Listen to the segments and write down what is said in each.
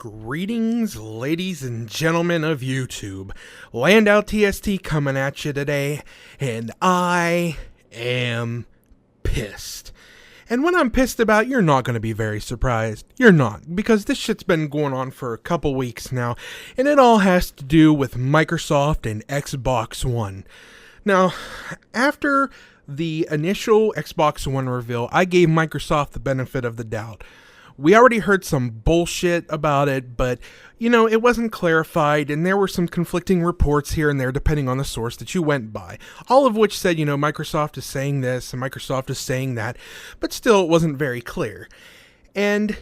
Greetings, ladies and gentlemen of YouTube. LandauTST coming at you today, and I am pissed. And what I'm pissed about, you're not going to be very surprised. You're not, because this shit's been going on for a couple weeks now, and it all has to do with Microsoft and Xbox One. Now, after the initial Xbox One reveal, I gave Microsoft the benefit of the doubt. We already heard some bullshit about it, but, it wasn't clarified, and there were some conflicting reports here and there depending on the source that you went by. All of which said, Microsoft is saying this, and Microsoft is saying that, but still it wasn't very clear. And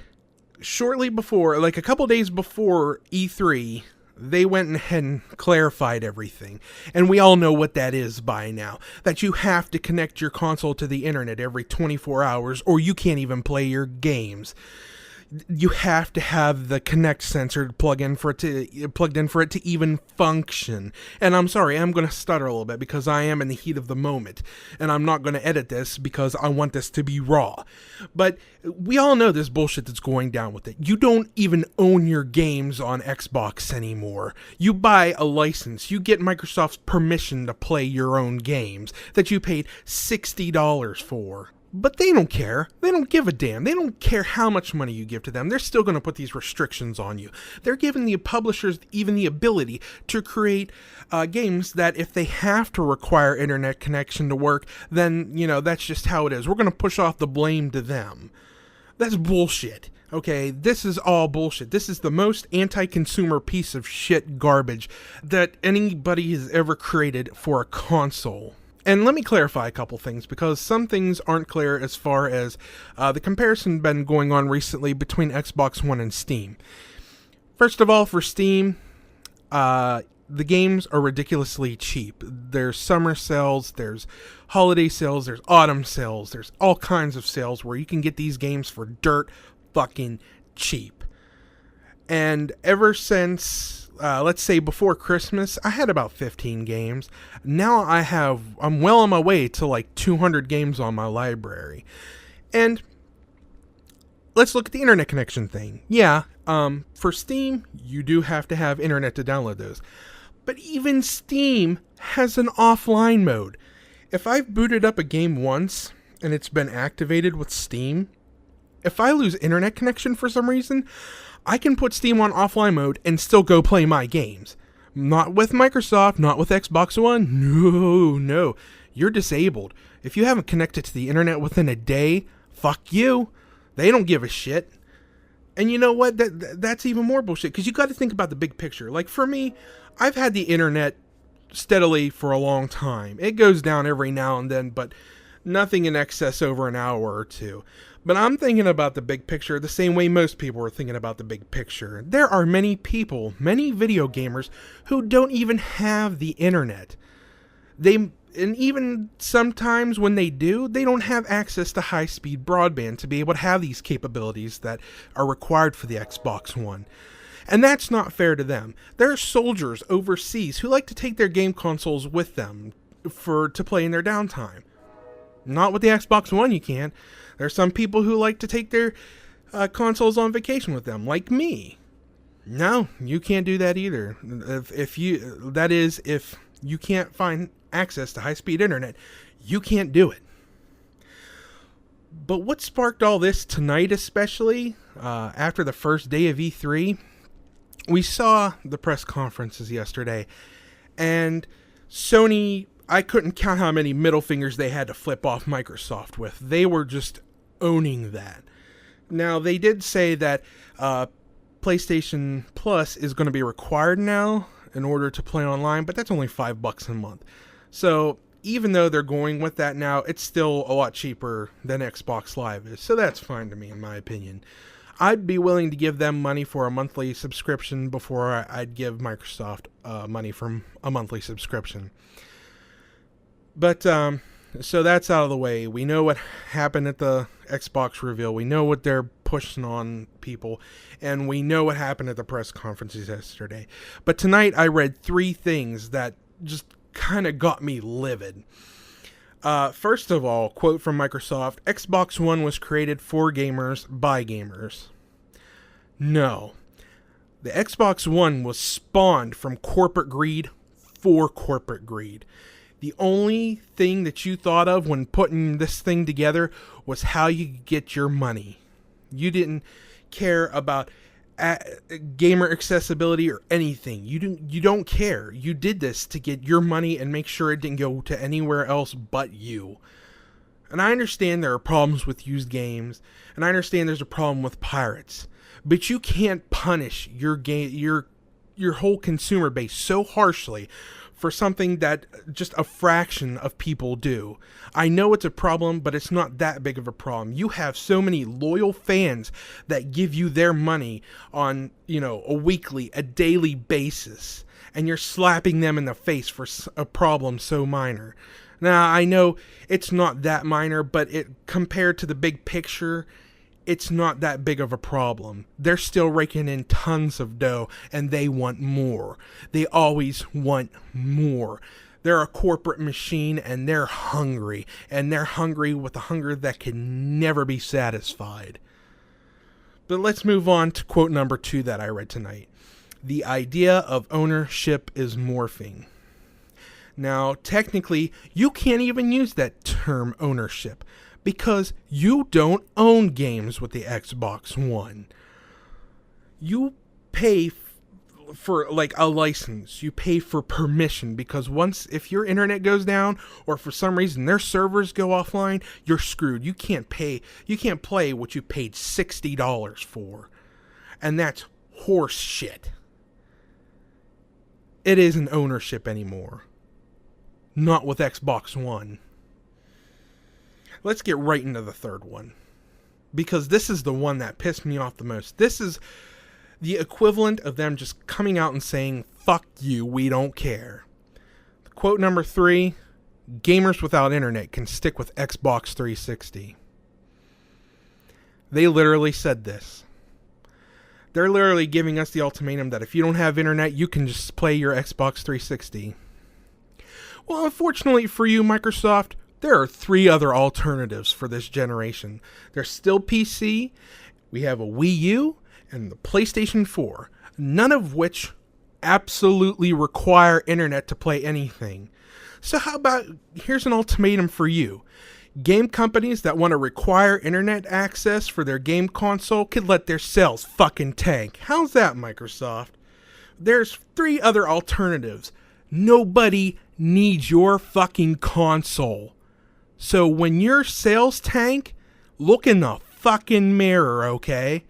shortly before, like a couple days before E3, they went ahead and clarified everything. And we all know what that is by now. That you have to connect your console to the internet every 24 hours or you can't even play your games. You have to have the Kinect sensor plugged in for it to even function. And I'm sorry, I'm going to stutter a little bit because I am in the heat of the moment. And I'm not going to edit this because I want this to be raw. But we all know this bullshit that's going down with it. You don't even own your games on Xbox anymore. You buy a license. You get Microsoft's permission to play your own games that you paid $60 for. But they don't care. They don't give a damn. They don't care how much money you give to them. They're still going to put these restrictions on you. They're giving the publishers even the ability to create games that if they have to require internet connection to work, then, that's just how it is. We're going to push off the blame to them. That's bullshit. Okay, this is all bullshit. This is the most anti-consumer piece of shit garbage that anybody has ever created for a console. And let me clarify a couple things, because some things aren't clear as far as the comparison been going on recently between Xbox One and Steam. First of all, for Steam, the games are ridiculously cheap. There's summer sales, there's holiday sales, there's autumn sales, there's all kinds of sales where you can get these games for dirt fucking cheap. And ever since let's say before Christmas, I had about 15 games. Now I'm well on my way to like 200 games on my library. And let's look at the internet connection thing. Yeah, for Steam, you do have to have internet to download those. But even Steam has an offline mode. If I've booted up a game once and it's been activated with Steam, if I lose internet connection for some reason, I can put Steam on offline mode and still go play my games. Not with Microsoft, not with Xbox One. No. You're disabled. If you haven't connected to the internet within a day, fuck you. They don't give a shit. And you know what? That's even more bullshit, because you got to think about the big picture. Like for me, I've had the internet steadily for a long time. It goes down every now and then, but nothing in excess over an hour or two. But I'm thinking about the big picture the same way most people are thinking about the big picture. There are many people, many video gamers, who don't even have the internet. And even sometimes when they do, they don't have access to high-speed broadband to be able to have these capabilities that are required for the Xbox One. And that's not fair to them. There are soldiers overseas who like to take their game consoles with them to play in their downtime. Not with the Xbox One, you can't. There's some people who like to take their consoles on vacation with them, like me. No, you can't do that either. If you can't find access to high-speed internet, you can't do it. But what sparked all this tonight, especially after the first day of E3, we saw the press conferences yesterday, and Sony, I couldn't count how many middle fingers they had to flip off Microsoft with. They were just owning that. Now, they did say that PlayStation Plus is going to be required now in order to play online, but that's only $5 a month. So, even though they're going with that now, it's still a lot cheaper than Xbox Live is. So that's fine to me, in my opinion. I'd be willing to give them money for a monthly subscription before I'd give Microsoft money for a monthly subscription. But, so that's out of the way. We know what happened at the Xbox reveal. We know what they're pushing on people. And we know what happened at the press conferences yesterday. But tonight I read 3 things that just kind of got me livid. First of all, quote from Microsoft, Xbox One was created for gamers by gamers. No. The Xbox One was spawned from corporate greed for corporate greed. The only thing that you thought of when putting this thing together was how you could get your money. You didn't care about gamer accessibility or anything. You don't care. You did this to get your money and make sure it didn't go to anywhere else but you. And I understand there are problems with used games, and I understand there's a problem with pirates, but you can't punish your whole consumer base so harshly for something that just a fraction of people do. I know it's a problem, but it's not that big of a problem. You have so many loyal fans that give you their money on, a weekly, a daily basis, and you're slapping them in the face for a problem so minor. Now, I know it's not that minor, but compared to the big picture, it's not that big of a problem. They're still raking in tons of dough, and they want more. They always want more. They're a corporate machine, and they're hungry. And they're hungry with a hunger that can never be satisfied. But let's move on to quote number 2 that I read tonight. The idea of ownership is morphing. Now, technically, you can't even use that term ownership, because you don't own games with the Xbox One. You pay for like a license. You pay for permission, because if your internet goes down or for some reason their servers go offline, you're screwed. You can't play what you paid $60 for. And that's horse shit. It isn't ownership anymore. Not with Xbox One. Let's get right into the third one, because this is the one that pissed me off the most. This is the equivalent of them just coming out and saying, fuck you, we don't care. Quote number 3, gamers without internet can stick with Xbox 360. They literally said this. They're literally giving us the ultimatum that if you don't have internet, you can just play your Xbox 360. Well, unfortunately for you, Microsoft, there are 3 other alternatives for this generation. There's still PC, we have a Wii U, and the PlayStation 4, none of which absolutely require internet to play anything. So how about, here's an ultimatum for you. Game companies that want to require internet access for their game console could let their sales fucking tank. How's that, Microsoft? There's 3 other alternatives. Nobody needs your fucking console. So when your sales tank, look in the fucking mirror, okay?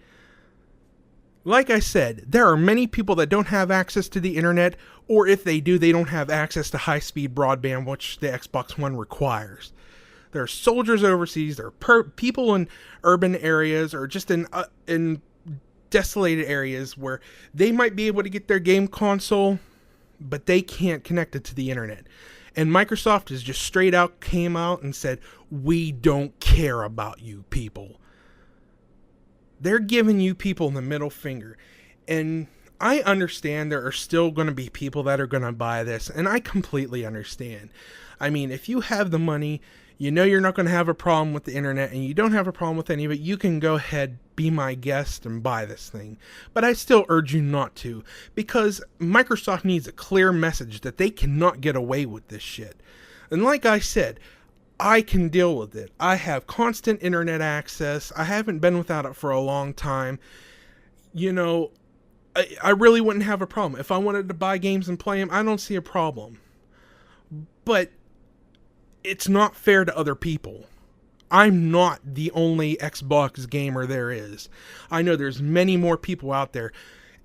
Like I said, there are many people that don't have access to the internet, or if they do, they don't have access to high-speed broadband, which the Xbox One requires. There are soldiers overseas, there are people in urban areas, or just in desolated areas where they might be able to get their game console, but they can't connect it to the internet. And Microsoft has just straight out came out and said, we don't care about you people. They're giving you people the middle finger. And I understand there are still going to be people that are going to buy this. And I completely understand. I mean, if you have the money, you know you're not going to have a problem with the internet, and you don't have a problem with any of it, you can go ahead, be my guest, and buy this thing. But I still urge you not to, because Microsoft needs a clear message that they cannot get away with this shit. And like I said, I can deal with it. I have constant internet access. I haven't been without it for a long time. I really wouldn't have a problem. If I wanted to buy games and play them, I don't see a problem. But it's not fair to other people. I'm not the only Xbox gamer there is. I know there's many more people out there.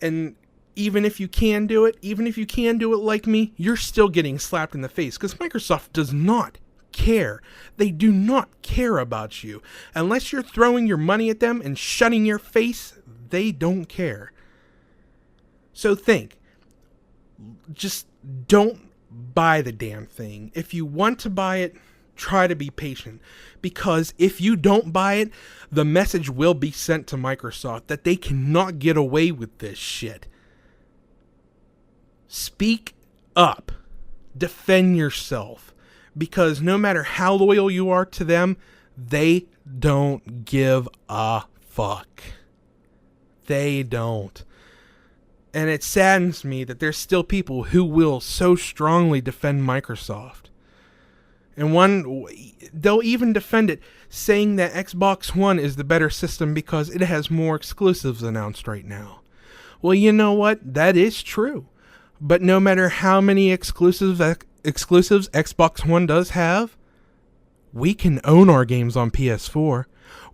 And even if you can do it like me, you're still getting slapped in the face, because Microsoft does not care. They do not care about you. Unless you're throwing your money at them and shutting your face, they don't care. So think. Just don't buy the damn thing. If you want to buy it, try to be patient, because if you don't buy it, the message will be sent to Microsoft that they cannot get away with this shit. Speak up. Defend yourself, because no matter how loyal you are to them, they don't give a fuck. They don't. And it saddens me that there's still people who will so strongly defend Microsoft. And they'll even defend it, saying that Xbox One is the better system because it has more exclusives announced right now. Well, you know what? That is true. But no matter how many exclusives Xbox One does have, we can own our games on PS4.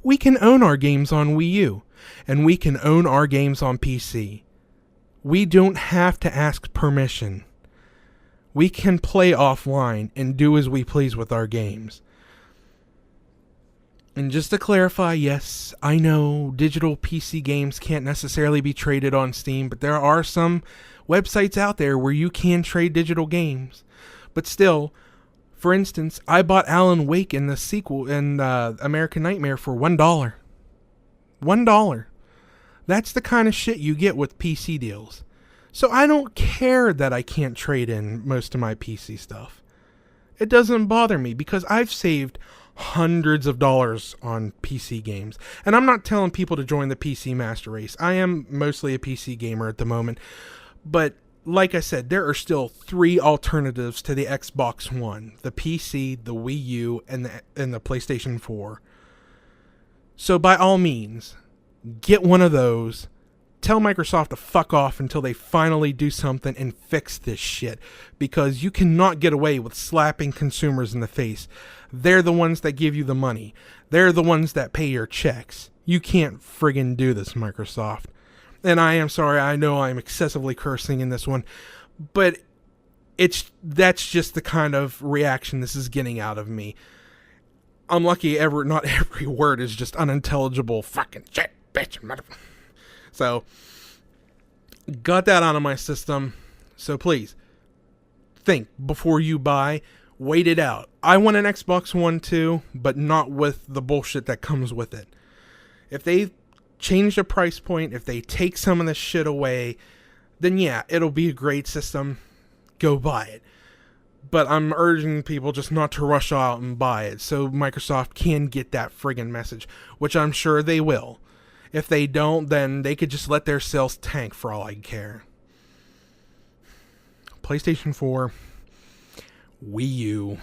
We can own our games on Wii U. And we can own our games on PC. We don't have to ask permission. We can play offline and do as we please with our games. And just to clarify, yes, I know digital PC games can't necessarily be traded on Steam, but there are some websites out there where you can trade digital games. But still, for instance, I bought Alan Wake in the sequel in American Nightmare for $1. $1. That's the kind of shit you get with PC deals. So I don't care that I can't trade in most of my PC stuff. It doesn't bother me because I've saved hundreds of dollars on PC games. And I'm not telling people to join the PC master race. I am mostly a PC gamer at the moment. But like I said, there are still 3 alternatives to the Xbox One. The PC, the Wii U, and the PlayStation 4. So by all means, get one of those. Tell Microsoft to fuck off until they finally do something and fix this shit. Because you cannot get away with slapping consumers in the face. They're the ones that give you the money. They're the ones that pay your checks. You can't friggin' do this, Microsoft. And I am sorry, I know I'm excessively cursing in this one. But that's just the kind of reaction this is getting out of me. I'm lucky not every word is just unintelligible fucking shit, bitch, motherfucker. So, got that out of my system. So please, think before you buy. Wait it out. I want an Xbox One too, but not with the bullshit that comes with it. If they change the price point, if they take some of this shit away, then yeah, it'll be a great system. Go buy it. But I'm urging people just not to rush out and buy it so Microsoft can get that friggin' message, which I'm sure they will. If they don't, then they could just let their sales tank for all I care. PlayStation 4, Wii U,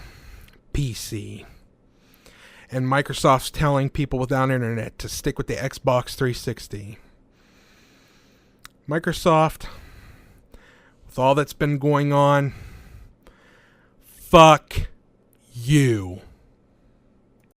PC. And Microsoft's telling people without internet to stick with the Xbox 360. Microsoft, with all that's been going on, fuck you.